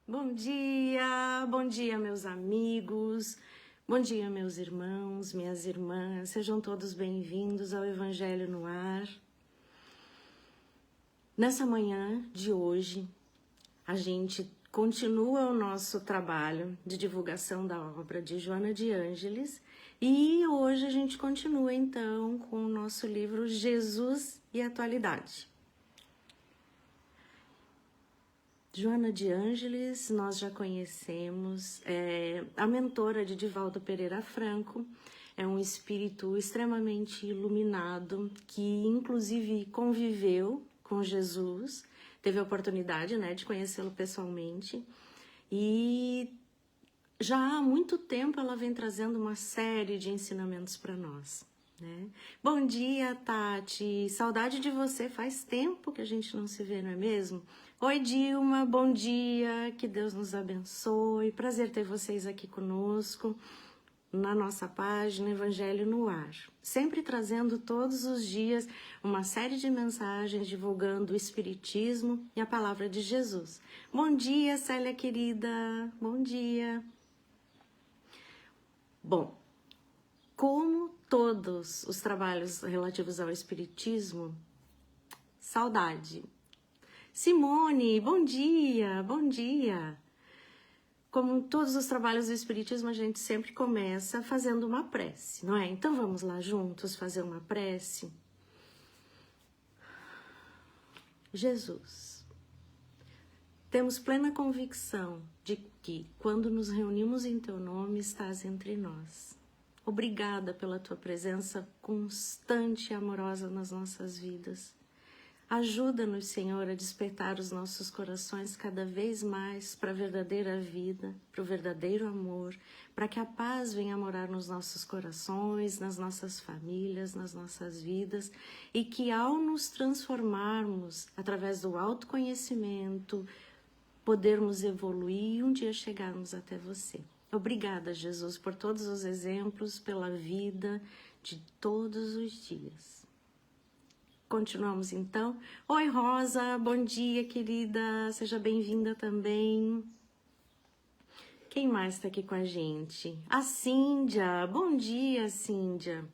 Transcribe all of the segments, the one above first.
Bom dia, meus amigos, bom dia, meus irmãos, minhas irmãs, sejam todos bem-vindos ao Evangelho no Ar. Nessa manhã de hoje, a gente continua o nosso trabalho de divulgação da obra de Joana de Ângeles e hoje a gente continua então com o nosso livro Jesus e Atualidade. Joana de Ângeles, nós já conhecemos, é a mentora de Divaldo Pereira Franco, é um espírito extremamente iluminado que inclusive conviveu com Jesus, teve a oportunidade, de conhecê-lo pessoalmente e já há muito tempo ela vem trazendo uma série de ensinamentos para nós. Bom dia, Tati, saudade de você, faz tempo que a gente não se vê, não é mesmo? Oi, Dilma, bom dia, que Deus nos abençoe, prazer ter vocês aqui conosco na nossa página Evangelho no Ar, sempre trazendo todos os dias uma série de mensagens divulgando o Espiritismo e a Palavra de Jesus. Bom dia, Célia querida, bom dia. Bom, como todos os trabalhos relativos ao Espiritismo, saudade. Simone, bom dia, bom dia. Como todos os trabalhos do Espiritismo, a gente sempre começa fazendo uma prece, não é? Então vamos lá juntos fazer uma prece. Jesus, temos plena convicção de que, quando nos reunimos em Teu nome, estás entre nós. Obrigada pela Tua presença constante e amorosa nas nossas vidas. Ajuda-nos, Senhor, a despertar os nossos corações cada vez mais para a verdadeira vida, para o verdadeiro amor, para que a paz venha morar nos nossos corações, nas nossas famílias, nas nossas vidas, e que ao nos transformarmos através do autoconhecimento, podermos evoluir e um dia chegarmos até você. Obrigada, Jesus, por todos os exemplos, pela vida de todos os dias. Continuamos então. Oi, Rosa, bom dia, querida, seja bem-vinda também. Quem mais está aqui com a gente? A Cíndia, bom dia, Cíndia.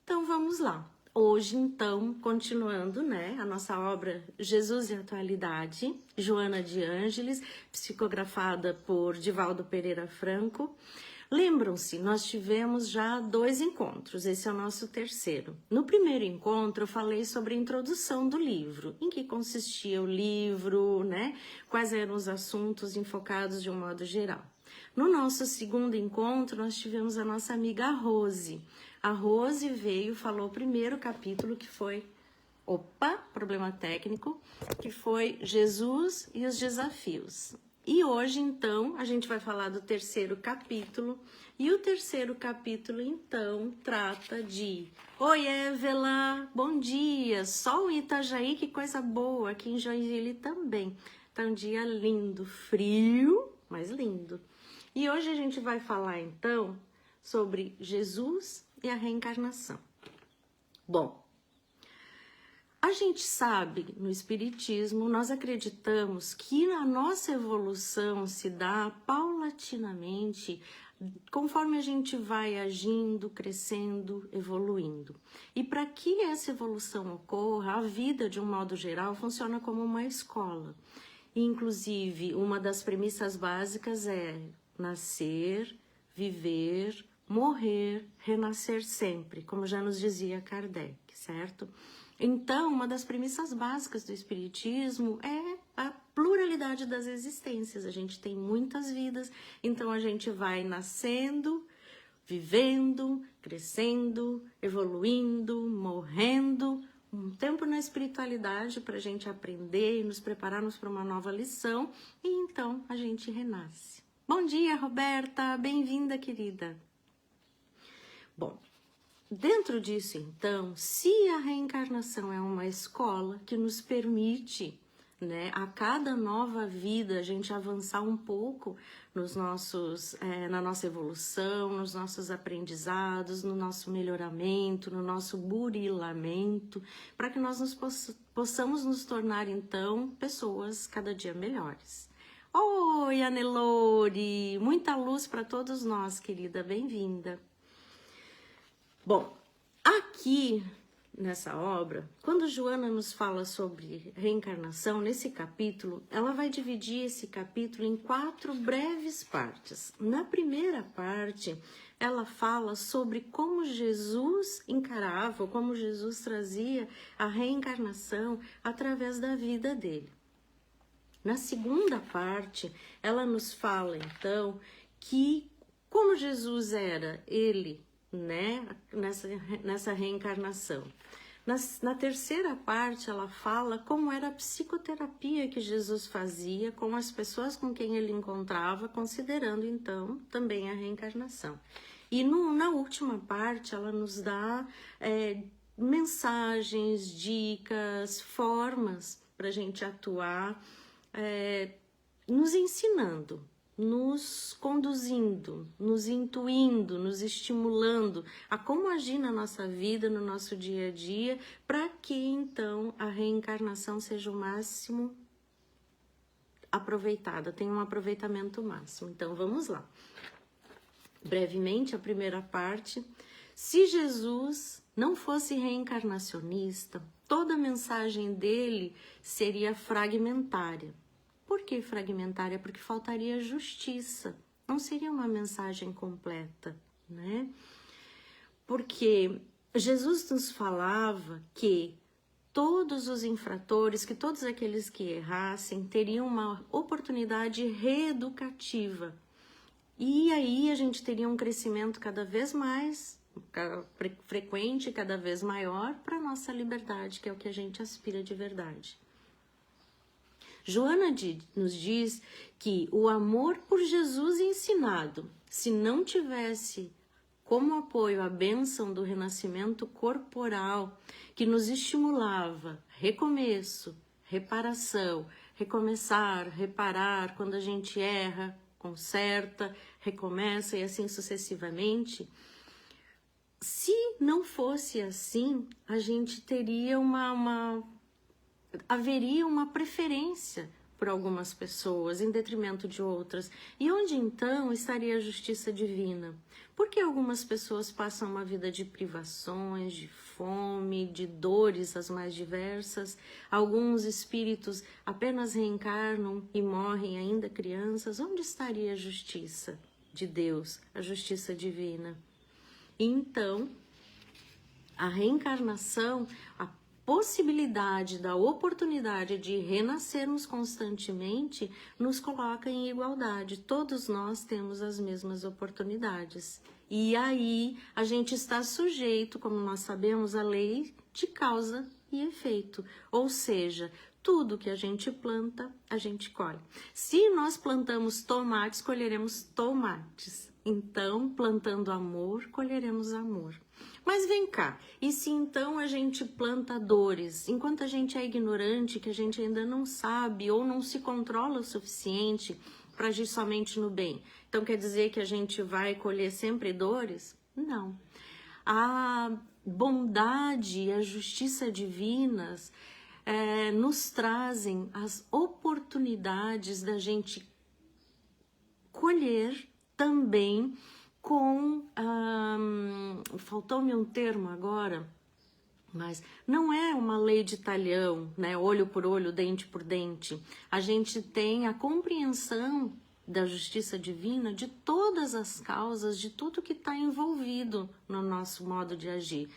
Então vamos lá. Hoje, então, continuando, a nossa obra Jesus e Atualidade, Joana de Ângeles, psicografada por Divaldo Pereira Franco. Lembram-se, nós tivemos já 2 encontros, esse é o nosso terceiro. No primeiro encontro eu falei sobre a introdução do livro, em que consistia o livro, quais eram os assuntos enfocados de um modo geral. No nosso segundo encontro nós tivemos a nossa amiga Rose. A Rose veio, falou o primeiro capítulo que foi, problema técnico, que foi Jesus e os desafios. E hoje, então, a gente vai falar do terceiro capítulo. E o terceiro capítulo, então, trata de... Oi, Évela, bom dia! Sol em Itajaí, que coisa boa! Aqui em Joinville também. Tá um dia lindo, frio, mas lindo. E hoje a gente vai falar, então, sobre Jesus e a reencarnação. Bom, a gente sabe, no Espiritismo, nós acreditamos que a nossa evolução se dá paulatinamente conforme a gente vai agindo, crescendo, evoluindo. E para que essa evolução ocorra, a vida, de um modo geral, funciona como uma escola. Inclusive, uma das premissas básicas é nascer, viver, morrer, renascer sempre, como já nos dizia Kardec, certo? Então, uma das premissas básicas do Espiritismo é a pluralidade das existências. A gente tem muitas vidas, então a gente vai nascendo, vivendo, crescendo, evoluindo, morrendo. Um tempo na espiritualidade para a gente aprender e nos prepararmos para uma nova lição. E então a gente renasce. Bom dia, Roberta! Bem-vinda, querida! Bom, dentro disso, então, se a reencarnação é uma escola que nos permite, a cada nova vida, a gente avançar um pouco nos nossos, na nossa evolução, nos nossos aprendizados, no nosso melhoramento, no nosso burilamento, para que nós possamos nos tornar, então, pessoas cada dia melhores. Oi, Anelore! Muita luz para todos nós, querida. Bem-vinda. Bom, aqui nessa obra, quando Joana nos fala sobre reencarnação, nesse capítulo, ela vai dividir esse capítulo em 4 breves partes. Na primeira parte, ela fala sobre como Jesus encarava, como Jesus trazia a reencarnação através da vida dele. Na segunda parte, ela nos fala, então, que como Jesus era ele, né, nessa reencarnação. Na terceira parte, ela fala como era a psicoterapia que Jesus fazia com as pessoas com quem ele encontrava, considerando, então, também a reencarnação. E na última parte, ela nos dá mensagens, dicas, formas para a gente atuar, nos ensinando, nos conduzindo, nos intuindo, nos estimulando a como agir na nossa vida, no nosso dia a dia, para que então a reencarnação seja o máximo aproveitada, tenha um aproveitamento máximo. Então vamos lá. Brevemente, a primeira parte. Se Jesus não fosse reencarnacionista, toda a mensagem dele seria fragmentária. Por que fragmentária? Porque faltaria justiça. Não seria uma mensagem completa, né? Porque Jesus nos falava que todos os infratores, que todos aqueles que errassem, teriam uma oportunidade reeducativa. E aí a gente teria um crescimento cada vez mais frequente, cada vez maior para a nossa liberdade, que é o que a gente aspira de verdade. Joana nos diz que o amor por Jesus ensinado, se não tivesse como apoio a bênção do renascimento corporal, que nos estimulava recomeço, reparação, recomeçar, reparar quando a gente erra, conserta, recomeça e assim sucessivamente. Se não fosse assim, a gente teria haveria uma preferência por algumas pessoas em detrimento de outras. E onde então estaria a justiça divina? Porque algumas pessoas passam uma vida de privações, de fome, de dores as mais diversas. Alguns espíritos apenas reencarnam e morrem ainda crianças. Onde estaria a justiça de Deus, a justiça divina? Então, a reencarnação, a possibilidade da oportunidade de renascermos constantemente nos coloca em igualdade. Todos nós temos as mesmas oportunidades. E aí a gente está sujeito, como nós sabemos, à lei de causa e efeito. Ou seja, tudo que a gente planta, a gente colhe. Se nós plantamos tomates, colheremos tomates. Então, plantando amor, colheremos amor. Mas vem cá, e se então a gente planta dores, enquanto a gente é ignorante, que a gente ainda não sabe ou não se controla o suficiente para agir somente no bem? Então quer dizer que a gente vai colher sempre dores? Não. A bondade e a justiça divinas nos trazem as oportunidades da gente colher também com, faltou-me um termo agora, mas não é uma lei de talhão, né? Olho por olho, dente por dente. A gente tem a compreensão da justiça divina de todas as causas, de tudo que está envolvido no nosso modo de agir.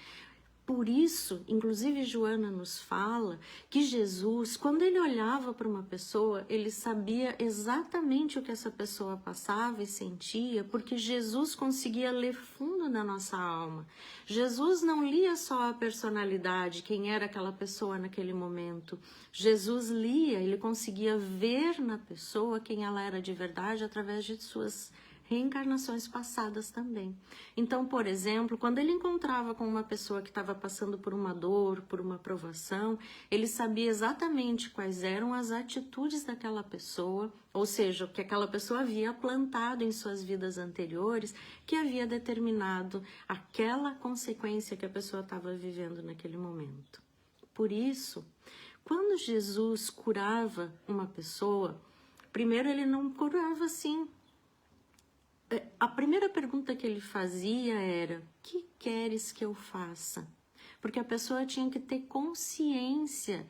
Por isso, inclusive Joana nos fala que Jesus, quando ele olhava para uma pessoa, ele sabia exatamente o que essa pessoa passava e sentia, porque Jesus conseguia ler fundo na nossa alma. Jesus não lia só a personalidade, quem era aquela pessoa naquele momento. Jesus lia, ele conseguia ver na pessoa quem ela era de verdade através de suas reencarnações passadas também. Então, por exemplo, quando ele encontrava com uma pessoa que estava passando por uma dor, por uma provação, ele sabia exatamente quais eram as atitudes daquela pessoa, ou seja, o que aquela pessoa havia plantado em suas vidas anteriores, que havia determinado aquela consequência que a pessoa estava vivendo naquele momento. Por isso, quando Jesus curava uma pessoa, Primeiro, ele não curava assim. A primeira pergunta que ele fazia era: que queres que eu faça? Porque a pessoa tinha que ter consciência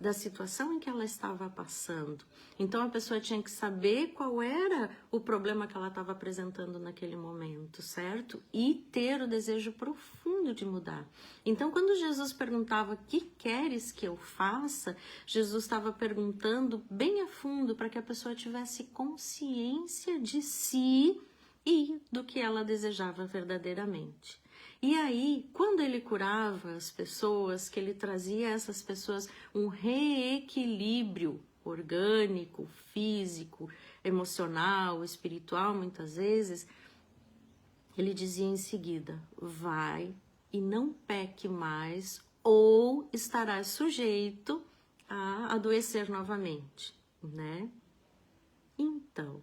da situação em que ela estava passando. Então a pessoa tinha que saber qual era o problema que ela estava apresentando naquele momento, certo? E ter o desejo profundo de mudar. Então quando Jesus perguntava: que queres que eu faça? Jesus estava perguntando bem a fundo para que a pessoa tivesse consciência de si e do que ela desejava verdadeiramente. E aí, quando ele curava as pessoas, que ele trazia a essas pessoas um reequilíbrio orgânico, físico, emocional, espiritual, muitas vezes, ele dizia em seguida: vai e não peque mais, ou estarás sujeito a adoecer novamente, né? Então,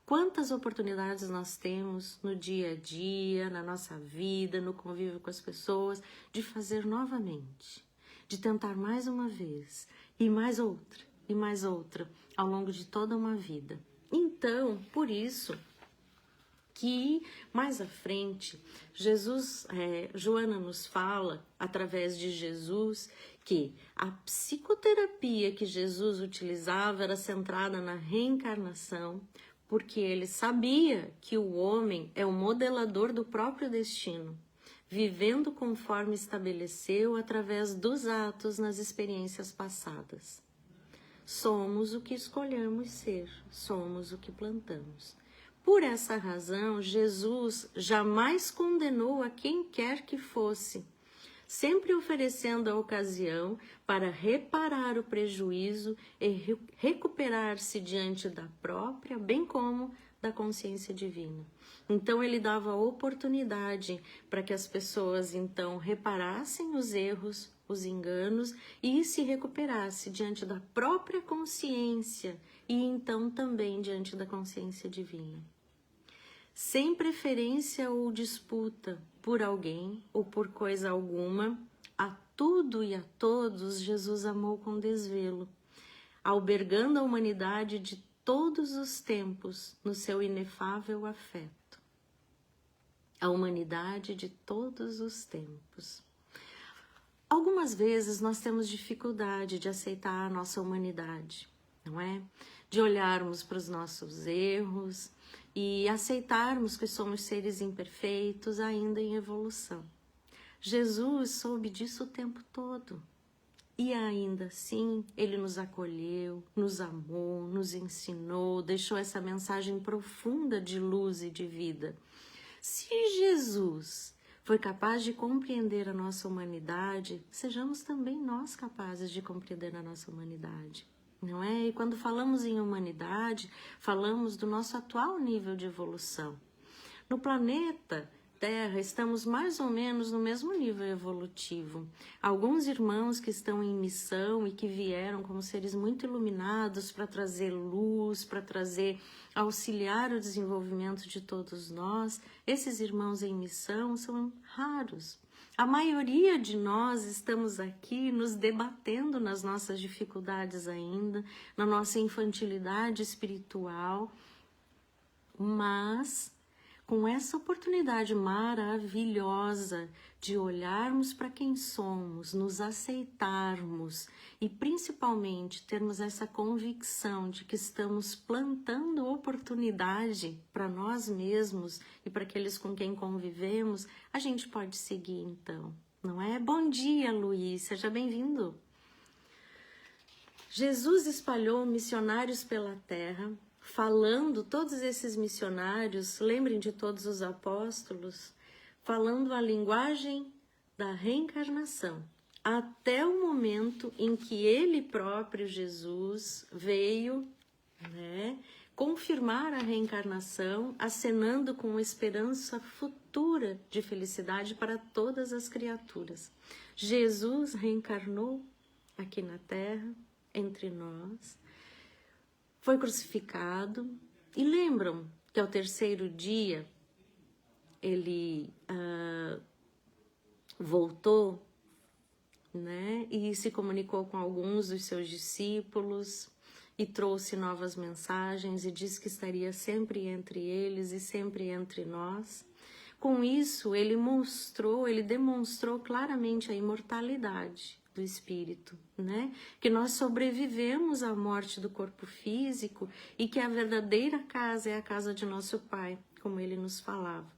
quantas oportunidades nós temos no dia a dia, na nossa vida, no convívio com as pessoas, de fazer novamente, de tentar mais uma vez, e mais outra, ao longo de toda uma vida. Então, por isso que mais à frente, Joana nos fala, através de Jesus, que a psicoterapia que Jesus utilizava era centrada na reencarnação, porque ele sabia que o homem é o modelador do próprio destino, vivendo conforme estabeleceu através dos atos nas experiências passadas. Somos o que escolhemos ser, somos o que plantamos. Por essa razão, Jesus jamais condenou a quem quer que fosse, sempre oferecendo a ocasião para reparar o prejuízo e recuperar-se diante da própria, bem como da consciência divina. Então ele dava oportunidade para que as pessoas então reparassem os erros, os enganos e se recuperasse diante da própria consciência e então também diante da consciência divina. Sem preferência ou disputa por alguém ou por coisa alguma, a tudo e a todos Jesus amou com desvelo, albergando a humanidade de todos os tempos no seu inefável afeto. A humanidade de todos os tempos. Algumas vezes nós temos dificuldade de aceitar a nossa humanidade, não é? De olharmos para os nossos erros e aceitarmos que somos seres imperfeitos ainda em evolução. Jesus soube disso o tempo todo. E ainda assim, ele nos acolheu, nos amou, nos ensinou, deixou essa mensagem profunda de luz e de vida. Se Jesus foi capaz de compreender a nossa humanidade, sejamos também nós capazes de compreender a nossa humanidade, não é? E quando falamos em humanidade, falamos do nosso atual nível de evolução. No planeta Terra, estamos mais ou menos no mesmo nível evolutivo. Alguns irmãos que estão em missão e que vieram como seres muito iluminados para trazer luz, para auxiliar o desenvolvimento de todos nós, esses irmãos em missão são raros. A maioria de nós estamos aqui nos debatendo nas nossas dificuldades ainda, na nossa infantilidade espiritual, mas com essa oportunidade maravilhosa de olharmos para quem somos, nos aceitarmos e principalmente termos essa convicção de que estamos plantando oportunidade para nós mesmos e para aqueles com quem convivemos, a gente pode seguir então, não é? Bom dia, Luiz, seja bem-vindo. Jesus espalhou missionários pela terra, falando, todos esses missionários, lembrem de todos os apóstolos, falando a linguagem da reencarnação, até o momento em que ele próprio, Jesus, veio, né, confirmar a reencarnação, acenando com esperança futura de felicidade para todas as criaturas. Jesus reencarnou aqui na Terra, entre nós, foi crucificado, e lembram que ao terceiro dia ele voltou, né, e se comunicou com alguns dos seus discípulos, e trouxe novas mensagens e disse que estaria sempre entre eles e sempre entre nós. Com isso, ele demonstrou claramente a imortalidade do espírito, né? Que nós sobrevivemos à morte do corpo físico e que a verdadeira casa é a casa de nosso Pai, como ele nos falava.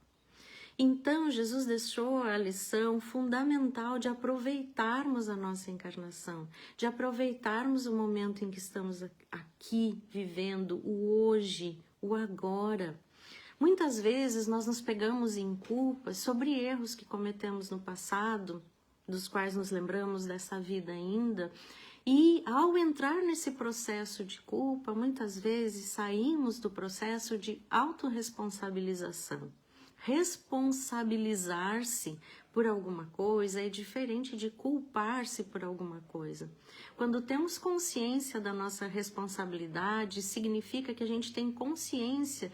Então, Jesus deixou a lição fundamental de aproveitarmos a nossa encarnação, de aproveitarmos o momento em que estamos aqui, vivendo o hoje, o agora. Muitas vezes nós nos pegamos em culpas sobre erros que cometemos no passado, dos quais nos lembramos dessa vida ainda, e ao entrar nesse processo de culpa, muitas vezes saímos do processo de autorresponsabilização. Responsabilizar-se por alguma coisa é diferente de culpar-se por alguma coisa. Quando temos consciência da nossa responsabilidade, significa que a gente tem consciência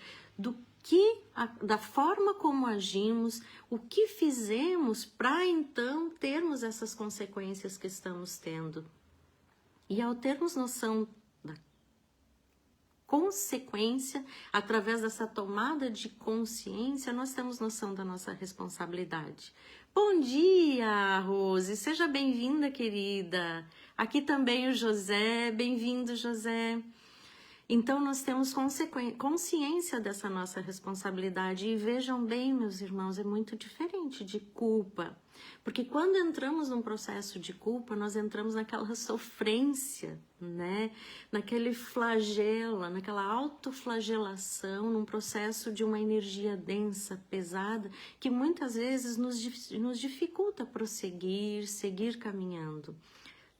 da forma como agimos, o que fizemos para então termos essas consequências que estamos tendo. E ao termos noção da consequência, através dessa tomada de consciência, nós temos noção da nossa responsabilidade. Bom dia, Rose, seja bem-vinda, querida. Aqui também o José, bem-vindo, José. Então, nós temos consciência dessa nossa responsabilidade. E vejam bem, meus irmãos, é muito diferente de culpa. Porque quando entramos num processo de culpa, nós entramos naquela sofrência, né? Naquele flagelo, naquela autoflagelação, num processo de uma energia densa, pesada, que muitas vezes nos dificulta prosseguir, seguir caminhando.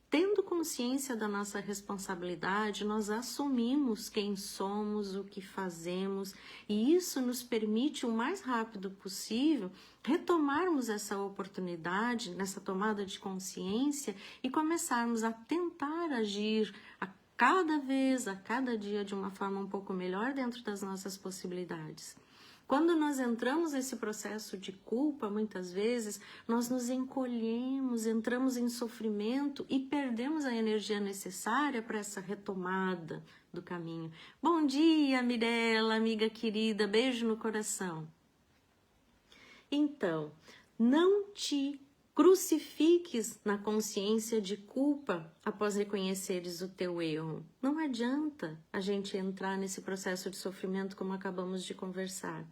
Tendo consciência da nossa responsabilidade, nós assumimos quem somos, o que fazemos, e isso nos permite o mais rápido possível retomarmos essa oportunidade, nessa tomada de consciência e começarmos a tentar agir a cada dia de uma forma um pouco melhor dentro das nossas possibilidades. Quando nós entramos nesse processo de culpa, muitas vezes, nós nos encolhemos, entramos em sofrimento e perdemos a energia necessária para essa retomada do caminho. Bom dia, Mirella, amiga querida, beijo no coração. Então, não te crucifiques na consciência de culpa após reconheceres o teu erro. Não adianta a gente entrar nesse processo de sofrimento como acabamos de conversar.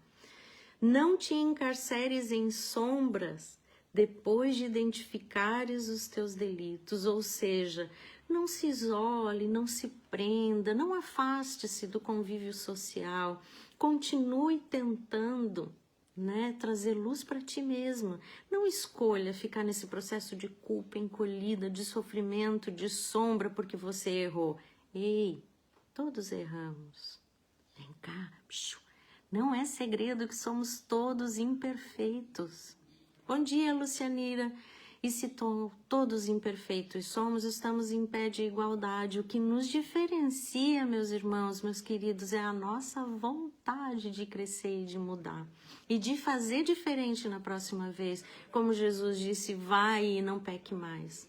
Não te encarceres em sombras depois de identificares os teus delitos, ou seja, não se isole, não se prenda, não afaste-se do convívio social, continue tentando, né, trazer luz para ti mesma. Não escolha ficar nesse processo de culpa encolhida, de sofrimento, de sombra porque você errou. Ei, todos erramos. Vem cá, bicho. Não é segredo que somos todos imperfeitos. Bom dia, Lucianira. E se todos imperfeitos somos, estamos em pé de igualdade. O que nos diferencia, meus irmãos, meus queridos, é a nossa vontade de crescer e de mudar. E de fazer diferente na próxima vez. Como Jesus disse, vai e não peque mais.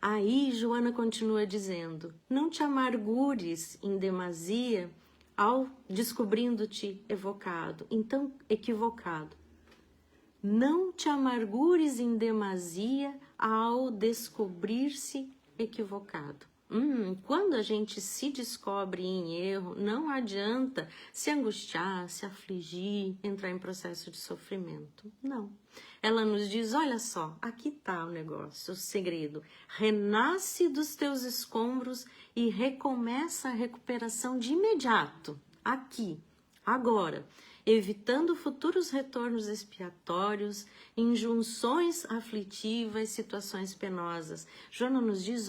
Aí, Joana continua dizendo, não te amargures em demasia ao descobrindo-te equivocado. Não te amargures em demasia ao descobrir-se equivocado. Quando a gente se descobre em erro, não adianta se angustiar, se afligir, entrar em processo de sofrimento. Não. Ela nos diz, olha só, aqui está o negócio, o segredo. Renasce dos teus escombros e recomeça a recuperação de imediato, aqui, agora, evitando futuros retornos expiatórios, injunções aflitivas, situações penosas. Joana nos diz,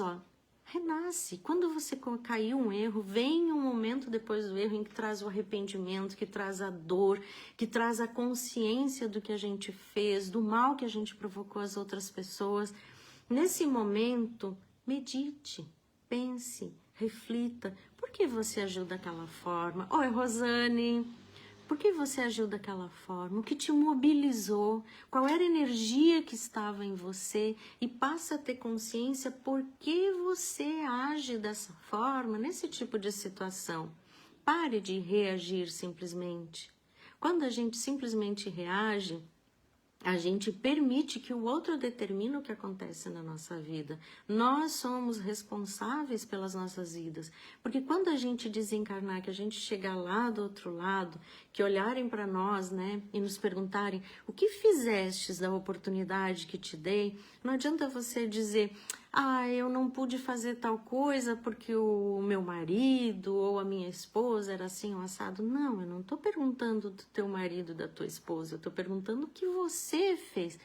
renasce. Quando você caiu um erro, vem um momento depois do erro em que traz o arrependimento, que traz a dor, que traz a consciência do que a gente fez, do mal que a gente provocou às outras pessoas. Nesse momento, medite, pense, reflita. Por que você agiu daquela forma? Oi, Rosane. Por que você agiu daquela forma? O que te mobilizou? Qual era a energia que estava em você? E passa a ter consciência por que você age dessa forma, nesse tipo de situação. Pare de reagir simplesmente. Quando a gente simplesmente reage, a gente permite que o outro determine o que acontece na nossa vida. Nós somos responsáveis pelas nossas vidas. Porque quando a gente desencarnar, que a gente chegar lá do outro lado, que olharem para nós, né, e nos perguntarem o que fizestes da oportunidade que te dei, não adianta você dizer, eu não pude fazer tal coisa porque o meu marido ou a minha esposa era assim ou assado. Não, eu não estou perguntando do teu marido, da tua esposa, eu estou perguntando o que você fez.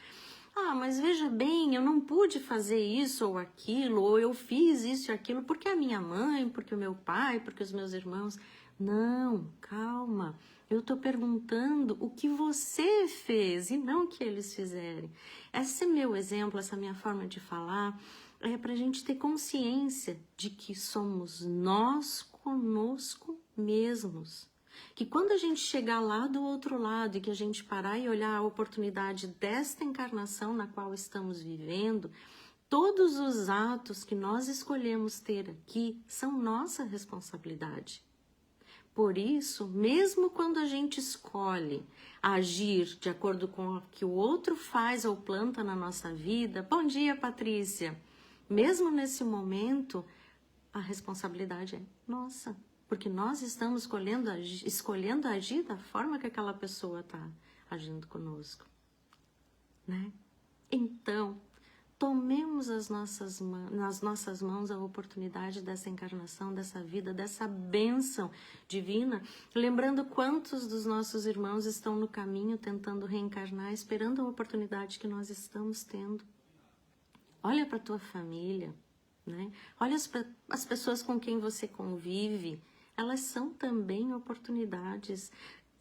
Mas veja bem, eu não pude fazer isso ou aquilo, ou eu fiz isso e aquilo porque a minha mãe, porque o meu pai, porque os meus irmãos. Não, calma. Eu estou perguntando o que você fez e não o que eles fizerem. Esse é meu exemplo, essa minha forma de falar, é para a gente ter consciência de que somos nós conosco mesmos. Que quando a gente chegar lá do outro lado e que a gente parar e olhar a oportunidade desta encarnação na qual estamos vivendo, todos os atos que nós escolhemos ter aqui são nossa responsabilidade. Por isso, mesmo quando a gente escolhe agir de acordo com o que o outro faz ou planta na nossa vida, bom dia, Patrícia, mesmo nesse momento, a responsabilidade é nossa, porque nós estamos escolhendo agir da forma que aquela pessoa está agindo conosco, né? Então, tomemos nas nossas mãos a oportunidade dessa encarnação, dessa vida, dessa bênção divina, lembrando quantos dos nossos irmãos estão no caminho tentando reencarnar, esperando a oportunidade que nós estamos tendo. Olha para a tua família, né? Olha as pessoas com quem você convive, elas são também oportunidades.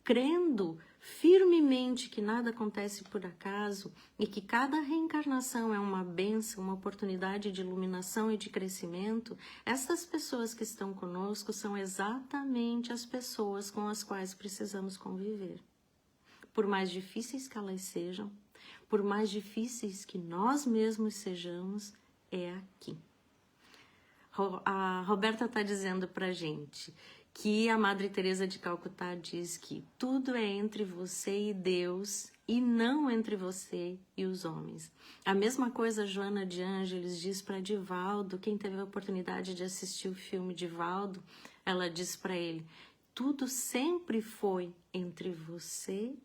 Crendo firmemente que nada acontece por acaso e que cada reencarnação é uma bênção, uma oportunidade de iluminação e de crescimento, essas pessoas que estão conosco são exatamente as pessoas com as quais precisamos conviver. Por mais difíceis que elas sejam, por mais difíceis que nós mesmos sejamos, é aqui. A Roberta está dizendo pra gente que a Madre Teresa de Calcutá diz que tudo é entre você e Deus e não entre você e os homens. A mesma coisa Joana de Ângeles diz para Divaldo, quem teve a oportunidade de assistir o filme Divaldo, ela diz para ele, tudo sempre foi entre você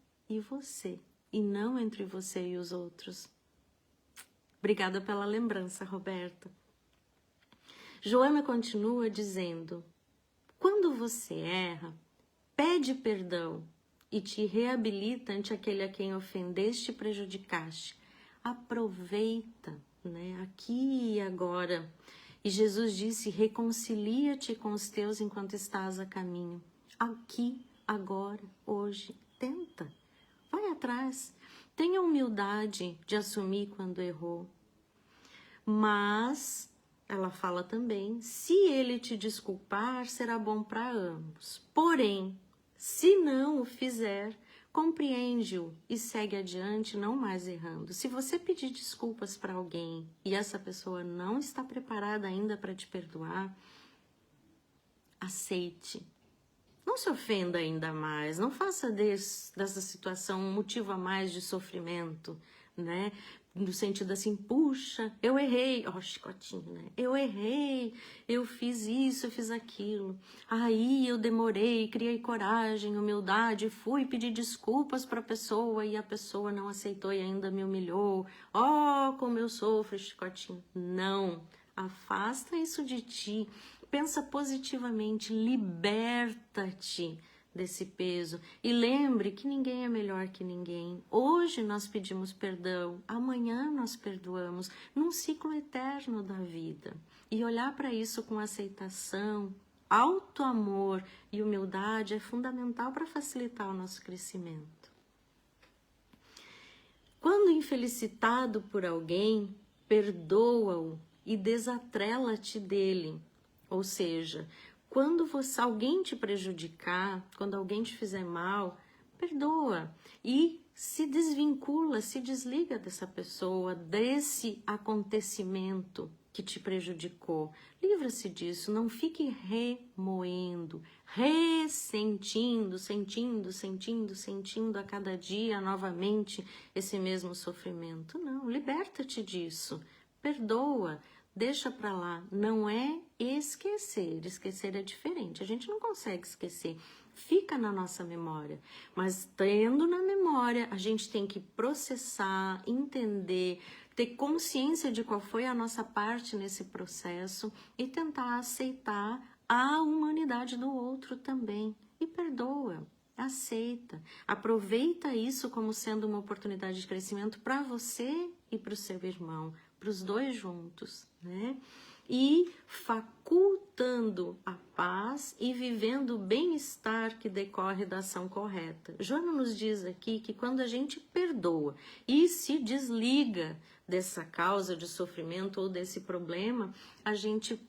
e não entre você e os outros. Obrigada pela lembrança, Roberta. Joana continua dizendo, quando você erra, pede perdão e te reabilita ante aquele a quem ofendeste e prejudicaste. Aproveita, né, aqui e agora. E Jesus disse, reconcilia-te com os teus enquanto estás a caminho. Aqui, agora, hoje, tenta. Vai atrás. Tenha humildade de assumir quando errou. Mas ela fala também, se ele te desculpar, será bom para ambos. Porém, se não o fizer, compreende-o e segue adiante, não mais errando. Se você pedir desculpas para alguém e essa pessoa não está preparada ainda para te perdoar, aceite. Não se ofenda ainda mais, não faça dessa situação um motivo a mais de sofrimento, né? No sentido assim, puxa, eu errei, chicotinho, né? Eu errei, eu fiz isso, eu fiz aquilo. Aí eu demorei, criei coragem, humildade, fui pedir desculpas para a pessoa e a pessoa não aceitou e ainda me humilhou. Como eu sofro, chicotinho. Não, afasta isso de ti. Pensa positivamente, liberta-te desse peso e lembre que ninguém é melhor que ninguém. Hoje nós pedimos perdão, amanhã nós perdoamos, num ciclo eterno da vida. E olhar para isso com aceitação, auto-amor e humildade é fundamental para facilitar o nosso crescimento. Quando infelicitado por alguém, perdoa-o e desatrela-te dele. Ou seja, quando alguém te prejudicar, quando alguém te fizer mal, perdoa e se desvincula, se desliga dessa pessoa, desse acontecimento que te prejudicou. Livra-se disso, não fique remoendo, ressentindo, sentindo a cada dia novamente esse mesmo sofrimento. Não, liberta-te disso, perdoa, deixa pra lá. Não é esquecer, esquecer é diferente, a gente não consegue esquecer. Fica na nossa memória, mas tendo na memória, a gente tem que processar, entender, ter consciência de qual foi a nossa parte nesse processo e tentar aceitar a humanidade do outro também. E perdoa, aceita, aproveita isso como sendo uma oportunidade de crescimento para você e para o seu irmão, para os dois juntos, né? E facultando a paz e vivendo o bem-estar que decorre da ação correta. Joana nos diz aqui que quando a gente perdoa e se desliga dessa causa de sofrimento ou desse problema, a gente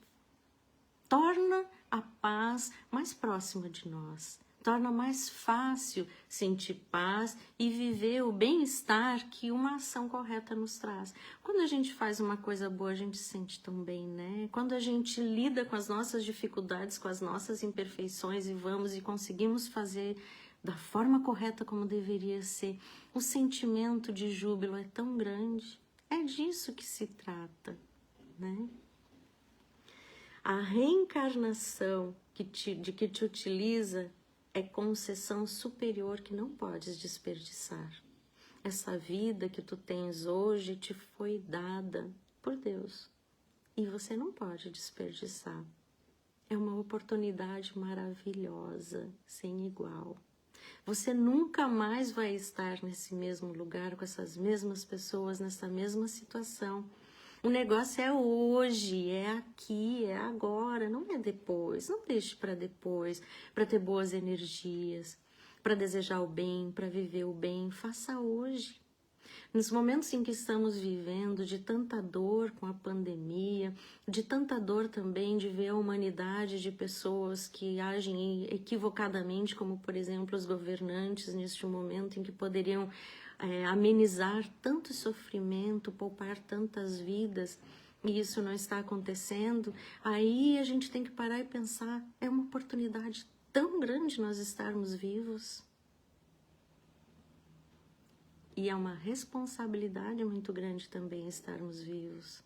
torna a paz mais próxima de nós. Torna mais fácil sentir paz e viver o bem-estar que uma ação correta nos traz. Quando a gente faz uma coisa boa, a gente se sente tão bem, né? Quando a gente lida com as nossas dificuldades, com as nossas imperfeições e vamos e conseguimos fazer da forma correta como deveria ser, o sentimento de júbilo é tão grande. É disso que se trata, né? A reencarnação de que te utiliza é concessão superior que não podes desperdiçar. Essa vida que tu tens hoje te foi dada por Deus e você não pode desperdiçar. É uma oportunidade maravilhosa, sem igual. Você nunca mais vai estar nesse mesmo lugar, com essas mesmas pessoas, nessa mesma situação. O negócio é hoje, é aqui, é agora, não é depois. Não deixe para depois, para ter boas energias, para desejar o bem, para viver o bem. Faça hoje. Nos momentos em que estamos vivendo de tanta dor com a pandemia, de tanta dor também de ver a humanidade de pessoas que agem equivocadamente, como por exemplo os governantes neste momento em que poderiam amenizar tanto sofrimento, poupar tantas vidas, e isso não está acontecendo, aí a gente tem que parar e pensar, é uma oportunidade tão grande nós estarmos vivos. E é uma responsabilidade muito grande também estarmos vivos.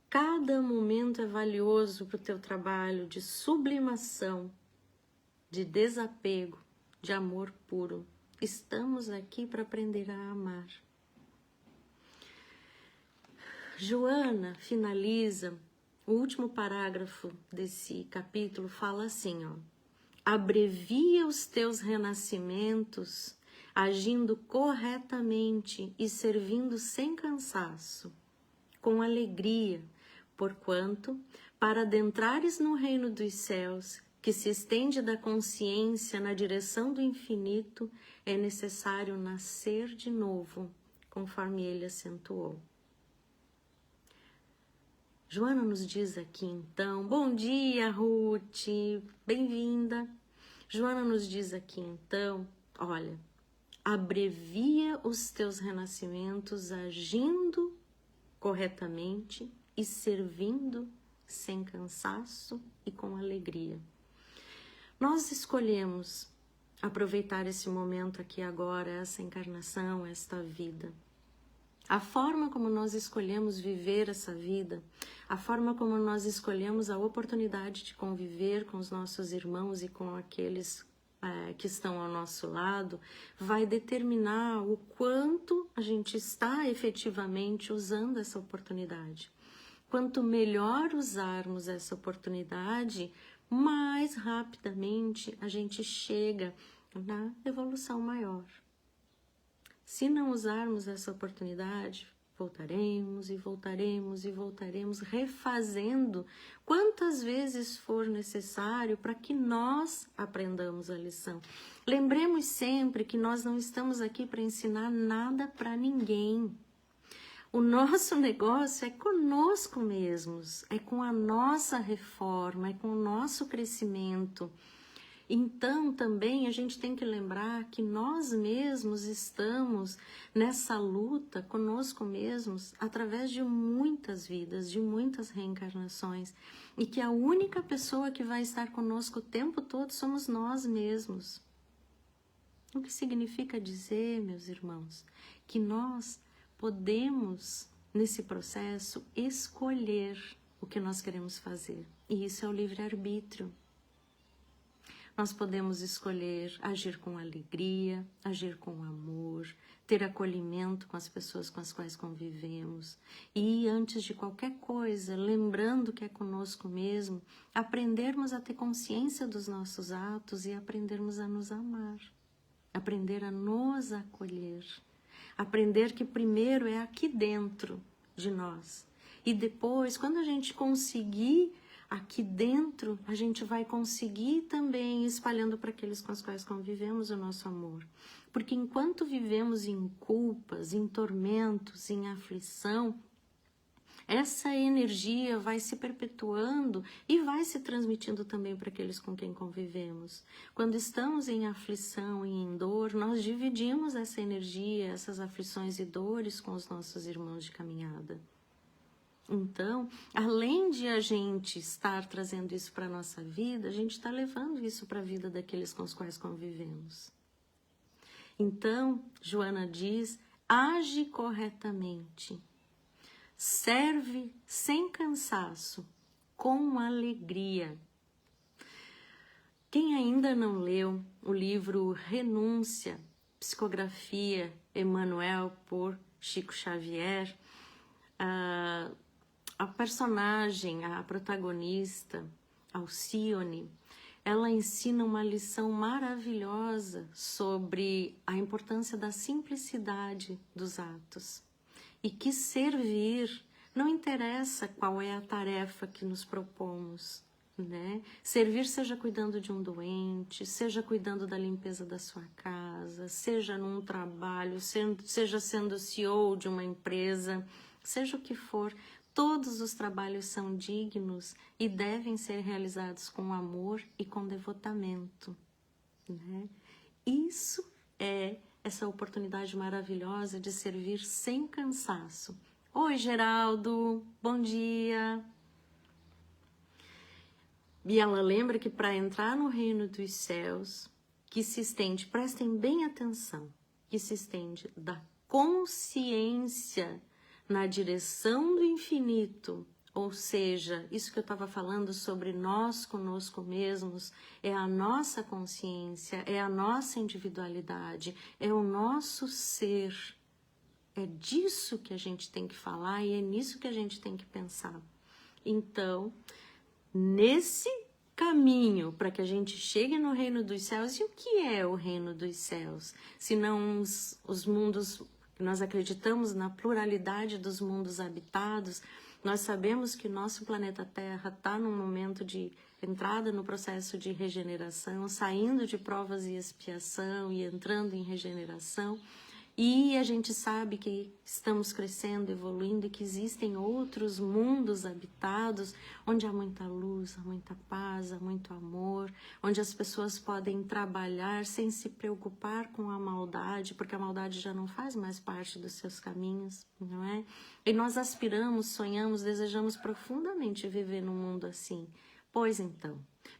Cada momento é valioso para o teu trabalho de sublimação, de desapego, de amor puro. Estamos aqui para aprender a amar. Joana finaliza, o último parágrafo desse capítulo fala assim, ó: abrevia os teus renascimentos, agindo corretamente e servindo sem cansaço, com alegria, porquanto, para adentrares no reino dos céus, que se estende da consciência na direção do infinito, é necessário nascer de novo, conforme ele acentuou. Joana nos diz aqui então, bom dia Ruth, bem-vinda. Joana nos diz aqui então, olha, abrevia os teus renascimentos agindo corretamente e servindo sem cansaço e com alegria. Nós escolhemos aproveitar esse momento aqui agora, essa encarnação, esta vida. A forma como nós escolhemos viver essa vida, a forma como nós escolhemos a oportunidade de conviver com os nossos irmãos e com aqueles que estão ao nosso lado, vai determinar o quanto a gente está efetivamente usando essa oportunidade. Quanto melhor usarmos essa oportunidade, mais rapidamente a gente chega na evolução maior. Se não usarmos essa oportunidade, voltaremos e voltaremos e voltaremos, refazendo quantas vezes for necessário para que nós aprendamos a lição. Lembremos sempre que nós não estamos aqui para ensinar nada para ninguém. O nosso negócio é conosco mesmos, é com a nossa reforma, é com o nosso crescimento. Então, também a gente tem que lembrar que nós mesmos estamos nessa luta conosco mesmos através de muitas vidas, de muitas reencarnações, e que a única pessoa que vai estar conosco o tempo todo somos nós mesmos. O que significa dizer, meus irmãos, que nós podemos, nesse processo, escolher o que nós queremos fazer. E isso é o livre-arbítrio. Nós podemos escolher agir com alegria, agir com amor, ter acolhimento com as pessoas com as quais convivemos. E antes de qualquer coisa, lembrando que é conosco mesmo, aprendermos a ter consciência dos nossos atos e aprendermos a nos amar. Aprender a nos acolher. Aprender que primeiro é aqui dentro de nós. E depois, quando a gente conseguir aqui dentro, a gente vai conseguir também espalhando para aqueles com os quais convivemos o nosso amor. Porque enquanto vivemos em culpas, em tormentos, em aflição, essa energia vai se perpetuando e vai se transmitindo também para aqueles com quem convivemos. Quando estamos em aflição e em dor, nós dividimos essa energia, essas aflições e dores com os nossos irmãos de caminhada. Então, além de a gente estar trazendo isso para a nossa vida, a gente está levando isso para a vida daqueles com os quais convivemos. Então, Joana diz, age corretamente, serve sem cansaço, com alegria. Quem ainda não leu o livro Renúncia, Psicografia Emmanuel por Chico Xavier, a personagem, a protagonista, Alcione, ela ensina uma lição maravilhosa sobre a importância da simplicidade dos atos. E que servir, não interessa qual é a tarefa que nos propomos, né? Servir seja cuidando de um doente, seja cuidando da limpeza da sua casa, seja num trabalho, seja sendo CEO de uma empresa, seja o que for, todos os trabalhos são dignos e devem ser realizados com amor e com devotamento, né? Isso é essa oportunidade maravilhosa de servir sem cansaço. Oi, Geraldo, bom dia! E ela lembra que para entrar no reino dos céus, que se estende, prestem bem atenção, que se estende da consciência na direção do infinito, ou seja, isso que eu estava falando sobre nós conosco mesmos, é a nossa consciência, é a nossa individualidade, é o nosso ser. É disso que a gente tem que falar e é nisso que a gente tem que pensar. Então, nesse caminho para que a gente chegue no reino dos céus, e o que é o reino dos céus? Se não os mundos, nós acreditamos na pluralidade dos mundos habitados, nós sabemos que nosso planeta Terra está num momento de entrada no processo de regeneração, saindo de provas e expiação e entrando em regeneração. E a gente sabe que estamos crescendo, evoluindo e que existem outros mundos habitados onde há muita luz, há muita paz, há muito amor, onde as pessoas podem trabalhar sem se preocupar com a maldade, porque a maldade já não faz mais parte dos seus caminhos, não é? E nós aspiramos, sonhamos, desejamos profundamente viver num mundo assim. Pois então,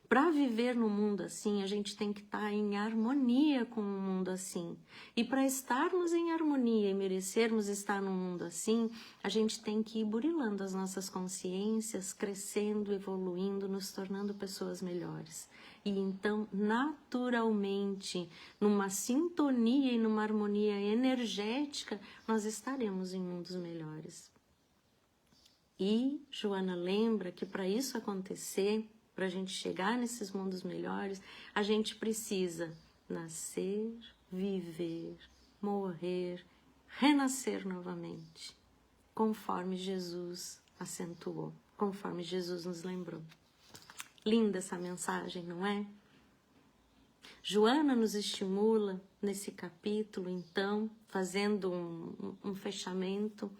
para viver no mundo assim, a gente tem que estar em harmonia com um mundo assim. E para estarmos em harmonia e merecermos estar num mundo assim, a gente tem que ir burilando as nossas consciências, crescendo, evoluindo, nos tornando pessoas melhores. E então, naturalmente, numa sintonia e numa harmonia energética, nós estaremos em mundos melhores. E Joana lembra que para isso acontecer, para a gente chegar nesses mundos melhores, a gente precisa nascer, viver, morrer, renascer novamente, conforme Jesus acentuou, conforme Jesus nos lembrou. Linda essa mensagem, não é? Joana nos estimula nesse capítulo, então, fazendo um fechamento,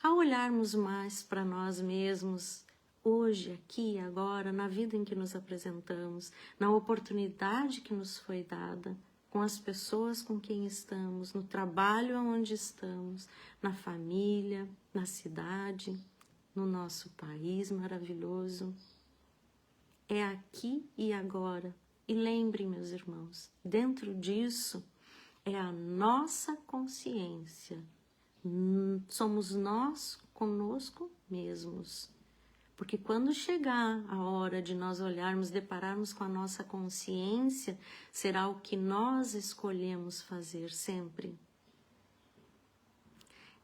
a olharmos mais para nós mesmos hoje, aqui, agora, na vida em que nos apresentamos, na oportunidade que nos foi dada, com as pessoas com quem estamos, no trabalho onde estamos, na família, na cidade, no nosso país maravilhoso. É aqui e agora. E lembrem, meus irmãos, dentro disso é a nossa consciência. Somos nós conosco mesmos. Porque quando chegar a hora de nós olharmos, depararmos com a nossa consciência, será o que nós escolhemos fazer sempre.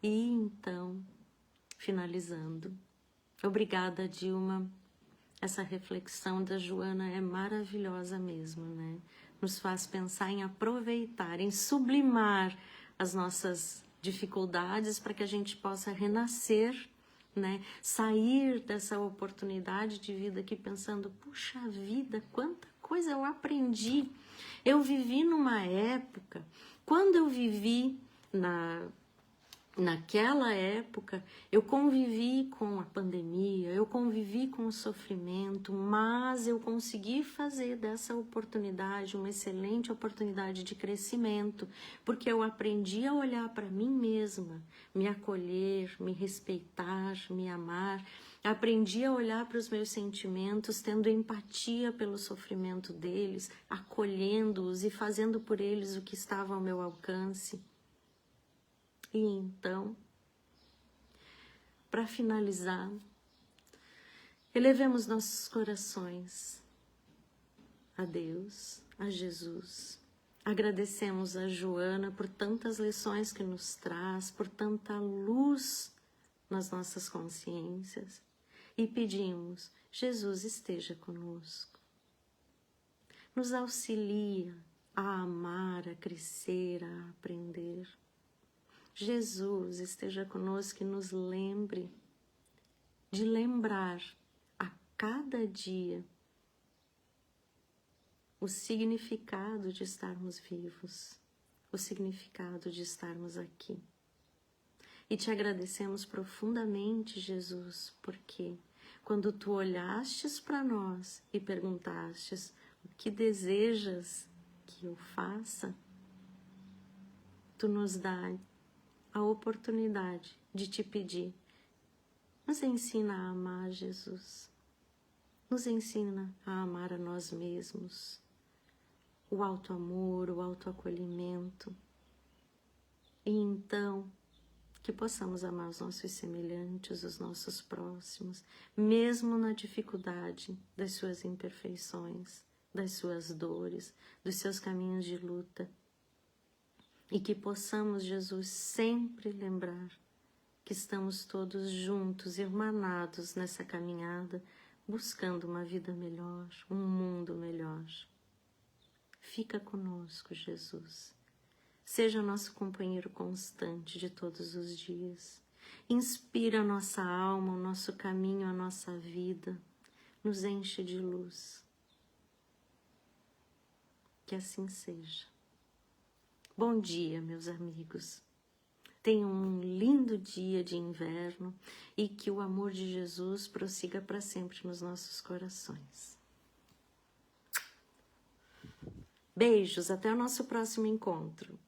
E então, finalizando, obrigada, Dilma. Essa reflexão da Joana é maravilhosa mesmo, né? Nos faz pensar em aproveitar, em sublimar as nossas dificuldades para que a gente possa renascer, né? Sair dessa oportunidade de vida aqui pensando, puxa vida, quanta coisa eu aprendi. Eu vivi numa época, quando eu vivi naquela época, eu convivi com a pandemia, eu convivi com o sofrimento, mas eu consegui fazer dessa oportunidade uma excelente oportunidade de crescimento, porque eu aprendi a olhar para mim mesma, me acolher, me respeitar, me amar. Aprendi a olhar para os meus sentimentos, tendo empatia pelo sofrimento deles, acolhendo-os e fazendo por eles o que estava ao meu alcance. E então, para finalizar, elevemos nossos corações a Deus, a Jesus. Agradecemos a Joana por tantas lições que nos traz, por tanta luz nas nossas consciências. E pedimos, Jesus esteja conosco. Nos auxilia a amar, a crescer, a aprender. Jesus esteja conosco e nos lembre de lembrar a cada dia o significado de estarmos vivos, o significado de estarmos aqui. E te agradecemos profundamente, Jesus, porque quando tu olhastes para nós e perguntastes o que desejas que eu faça, tu nos dá a oportunidade de te pedir, nos ensina a amar, Jesus, nos ensina a amar a nós mesmos, o auto-amor, o auto-acolhimento, e então que possamos amar os nossos semelhantes, os nossos próximos, mesmo na dificuldade das suas imperfeições, das suas dores, dos seus caminhos de luta. E que possamos, Jesus, sempre lembrar que estamos todos juntos, irmanados nessa caminhada, buscando uma vida melhor, um mundo melhor. Fica conosco, Jesus. Seja nosso companheiro constante de todos os dias. Inspira a nossa alma, o nosso caminho, a nossa vida. Nos enche de luz. Que assim seja. Bom dia, meus amigos. Tenham um lindo dia de inverno e que o amor de Jesus prossiga para sempre nos nossos corações. Beijos, até o nosso próximo encontro.